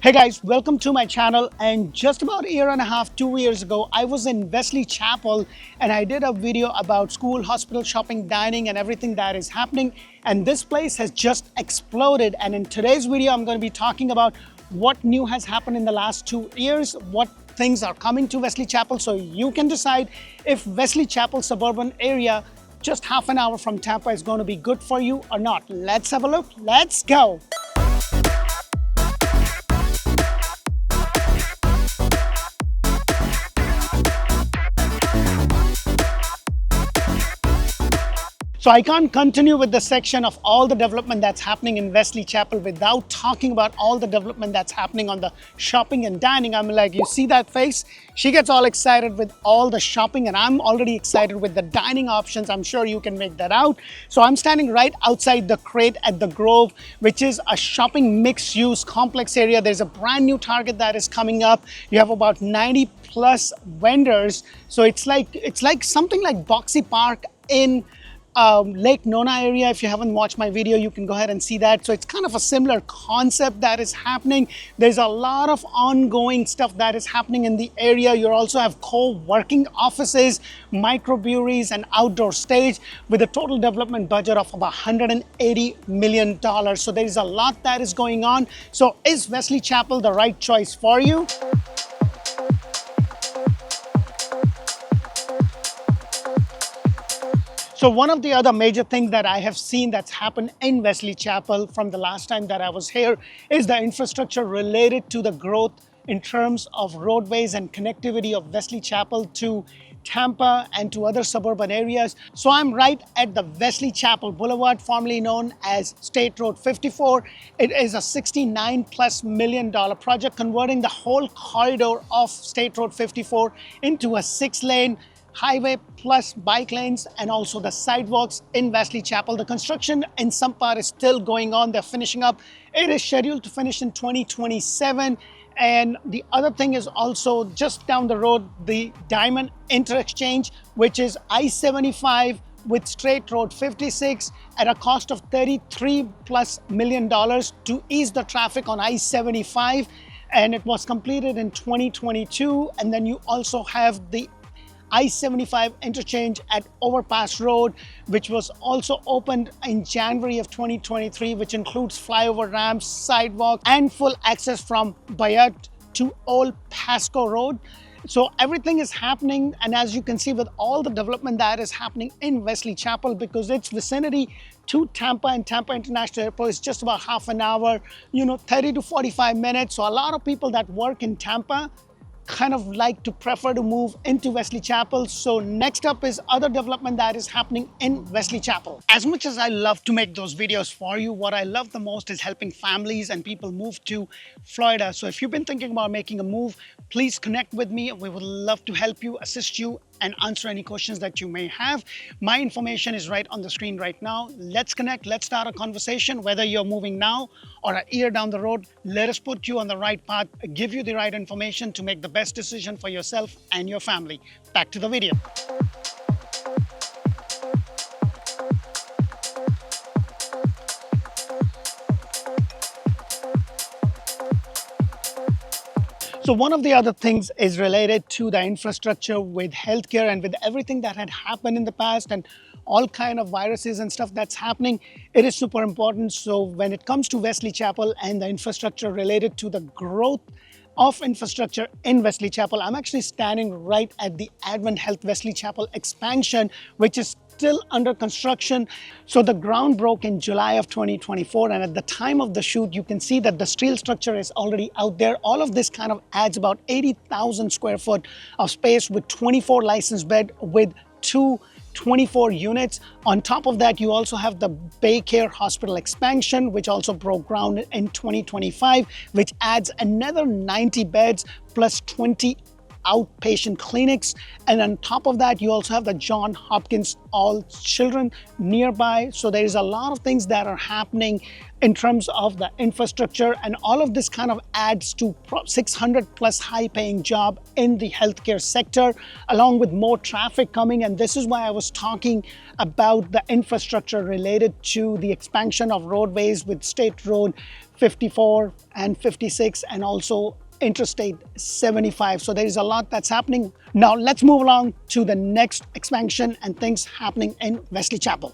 Hey guys, welcome to my channel. And just about a year and a half, 2 years ago, I was in Wesley Chapel and I did a video about school, hospital, shopping, dining, and everything that is happening. And this place has just exploded. And in today's video, I'm going to be talking about what new has happened in the last 2 years, what things are coming to Wesley Chapel, so you can decide if Wesley Chapel suburban area, just half an hour from Tampa, is going to be good for you or not. Let's have a look. Let's go. So I can't continue with the section of all the development that's happening in Wesley Chapel without talking about all the development that's happening on the shopping and dining. I'm like, you see that face? She gets all excited with all the shopping and I'm already excited with the dining options. I'm sure you can make that out. So I'm standing right outside the Crate at the Grove, which is a shopping mixed-use complex area. There's a brand new Target that is coming up. You have about 90 plus vendors. So it's like something like Boxy Park in Lake Nona area. If you haven't watched my video, you can go ahead and see that. So it's kind of a similar concept that is happening. There's a lot of ongoing stuff that is happening in the area. You also have co-working offices, microbreweries, and outdoor stage with a total development budget of about $180 million. So there is a lot that is going on. So is Wesley Chapel the right choice for you? So one of the other major things that I have seen that's happened in Wesley Chapel from the last time that I was here is the infrastructure related to the growth in terms of roadways and connectivity of Wesley Chapel to Tampa and to other suburban areas. So I'm right at the Wesley Chapel Boulevard, formerly known as State Road 54. It is a $69+ million project converting the whole corridor of State Road 54 into a 6-lane highway plus bike lanes and also the sidewalks in Wesley Chapel. The construction in some part is still going on. They're finishing up. It is scheduled to finish in 2027. And the other thing is also just down the road, the Diamond Interchange, which is I-75 with State Road 56 at a cost of $33+ million to ease the traffic on I-75. And it was completed in 2022. And then you also have the I-75 interchange at Overpass Road, which was also opened in January of 2023, which includes flyover ramps, sidewalk, and full access from Bayard to Old Pasco Road. So everything is happening, and as you can see with all the development that is happening in Wesley Chapel, because its vicinity to Tampa and Tampa International Airport is just about half an hour, 30 to 45 minutes. So a lot of people that work in Tampa kind of like to prefer to move into Wesley Chapel. So next up is other development that is happening in Wesley Chapel. As much as I love to make those videos for you, what I love the most is helping families and people move to Florida. So if you've been thinking about making a move, please connect with me. We would love to help you, assist you, and answer any questions that you may have. My information is right on the screen right now. Let's connect. Let's start a conversation. Whether you're moving now or a year down the road, let us put you on the right path, give you the right information to make the best decision for yourself and your family. Back to the video. So one of the other things is related to the infrastructure with healthcare and with everything that had happened in the past and all kind of viruses and stuff that's happening. It is super important. So when it comes to Wesley Chapel and the infrastructure related to the growth of infrastructure in Wesley Chapel, I'm actually standing right at the AdventHealth Wesley Chapel expansion, which is still under construction. So the ground broke in July of 2024, and at the time of the shoot, you can see that the steel structure is already out there. All of this kind of adds about 80,000 square foot of space with 24 licensed bed with 24 units. On top of that, you also have the BayCare hospital expansion, which also broke ground in 2025, which adds another 90 beds plus 20 outpatient clinics. And on top of that, you also have the John Hopkins all children nearby. So there is a lot of things that are happening in terms of the infrastructure, and all of this kind of adds to 600 plus high paying job in the healthcare sector, along with more traffic coming. And this is why I was talking about the infrastructure related to the expansion of roadways with State Road 54 and 56 and also Interstate 75. So there is a lot that's happening. Now let's move along to the next expansion and things happening in Wesley Chapel.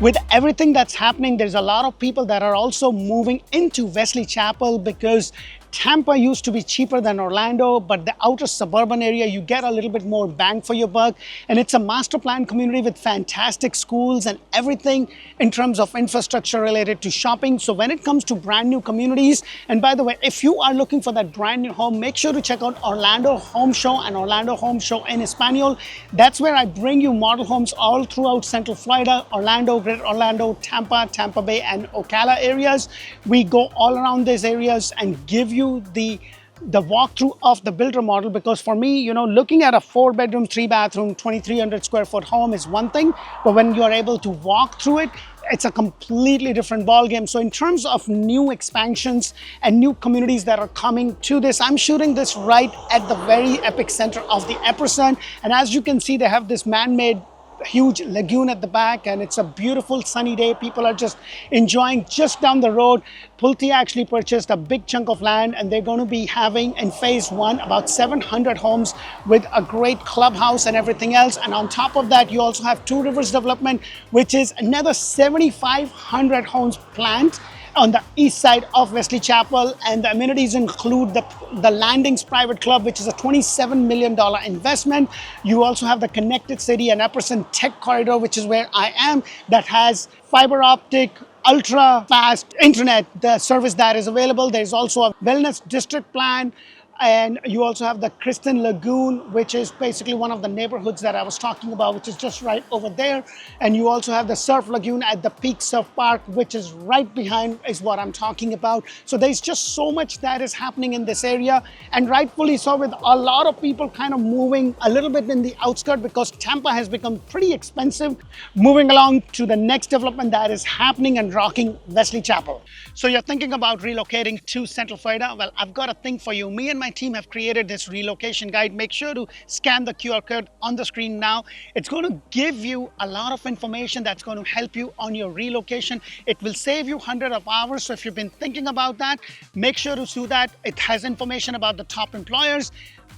With everything that's happening, there's a lot of people that are also moving into Wesley Chapel because Tampa used to be cheaper than Orlando, but the outer suburban area, you get a little bit more bang for your buck. And it's a master plan community with fantastic schools and everything in terms of infrastructure related to shopping. So when it comes to brand new communities, and by the way, if you are looking for that brand new home, make sure to check out Orlando Home Show and Orlando Home Show in Espanol. That's where I bring you model homes all throughout Central Florida, Orlando, Greater Orlando, Tampa, Tampa Bay, and Ocala areas. We go all around these areas and give you the walkthrough of the builder model, because for me, you know, looking at a 4-bedroom, 3-bathroom, 2,300 square foot home is one thing, but when you are able to walk through it, it's a completely different ballgame. So in terms of new expansions and new communities that are coming to this, I'm shooting this right at the very epic center of the epicenter. And as you can see, they have this man-made huge lagoon at the back, and it's a beautiful sunny day. People are just enjoying. Just down the road, Pulte actually purchased a big chunk of land, and they're going to be having in phase 1 about 700 homes with a great clubhouse and everything else. And on top of that, you also have Two Rivers development, which is another 7,500 homes planned on the east side of Wesley Chapel, and the amenities include the Landings Private Club, which is a $27 million investment. You also have the Connected City and Epperson Tech Corridor, which is where I am, that has fiber optic, ultra fast internet, the service that is available. There's also a wellness district plan. And you also have the Kristen Lagoon, which is basically one of the neighborhoods that I was talking about, which is just right over there. And you also have the Surf Lagoon at the Peak Surf Park, which is right behind is what I'm talking about. So there's just so much that is happening in this area, and rightfully so, with a lot of people kind of moving a little bit in the outskirts because Tampa has become pretty expensive. Moving along to the next development that is happening and rocking Wesley Chapel. So you're thinking about relocating to Central Florida? Well, I've got a thing for you. Me and my team have created this relocation guide. Make sure to scan the QR code on the screen now. It's going to give you a lot of information that's going to help you on your relocation. It will save you hundreds of hours. So if you've been thinking about that, make sure to do that. It has information about the top employers,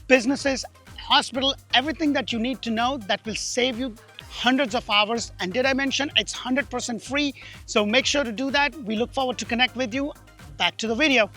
businesses, hospital, everything that you need to know that will save you hundreds of hours. And did I mention it's 100% free? So make sure to do that. We look forward to connect with you. Back to the video.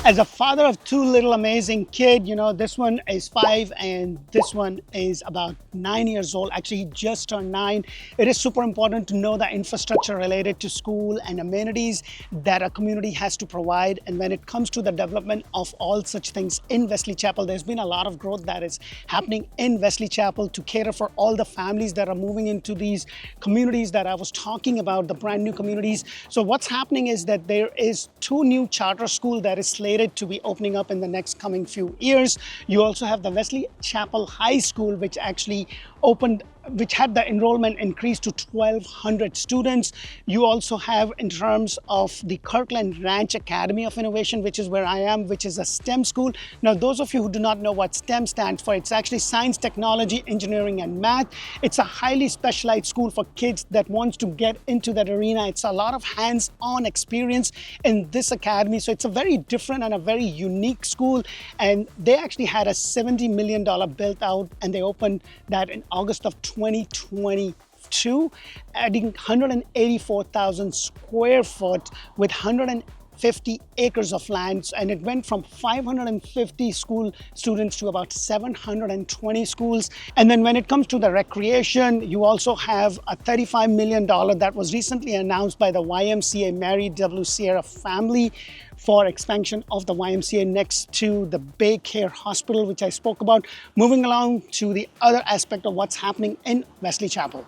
As a father of 2 little amazing kids, you know, this one is 5 and this one is about 9 years old. Actually, he just turned 9. It is super important to know the infrastructure related to school and amenities that a community has to provide. And when it comes to the development of all such things in Wesley Chapel, there's been a lot of growth that is happening in Wesley Chapel to cater for all the families that are moving into these communities that I was talking about, the brand new communities. So what's happening is that there is 2 new charter schools that is slated to be opening up in the next coming few years. You also have the Wesley Chapel High School, which actually opened, which had the enrollment increase to 1,200 students. You also have, in terms of the Kirkland Ranch Academy of Innovation, which is where I am, which is a STEM school. Now, those of you who do not know what STEM stands for, it's actually science, technology, engineering, and math. It's a highly specialized school for kids that wants to get into that arena. It's a lot of hands-on experience in this academy. So it's a very different and a very unique school. And they actually had a $70 million built out, and they opened that in August of 2022, adding 184,000 square foot with 150 250 acres of land, and it went from 550 school students to about 720 schools. And then when it comes to the recreation, you also have a $35 million that was recently announced by the YMCA Mary W. Sierra family for expansion of the YMCA next to the BayCare hospital, which I spoke about. Moving along to the other aspect of what's happening in Wesley Chapel.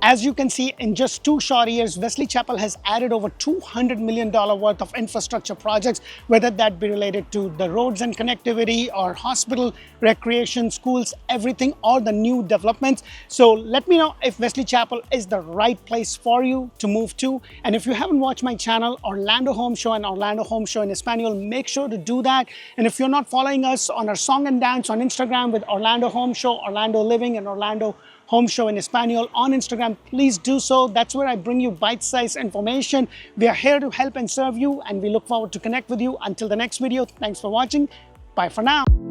As you can see, in just 2 short years, Wesley Chapel has added over $200 million worth of infrastructure projects, whether that be related to the roads and connectivity or hospital, recreation, schools, everything, or the new developments. So let me know if Wesley Chapel is the right place for you to move to. And if you haven't watched my channel, Orlando Home Show and Orlando Home Show in Espanol, make sure to do that. And if you're not following us on our song and dance on Instagram with Orlando Home Show, Orlando Living, and Orlando Home Show in Espanol on Instagram, please do so. That's where I bring you bite-sized information. We are here to help and serve you, and we look forward to connect with you. Until the next video, thanks for watching. Bye for now.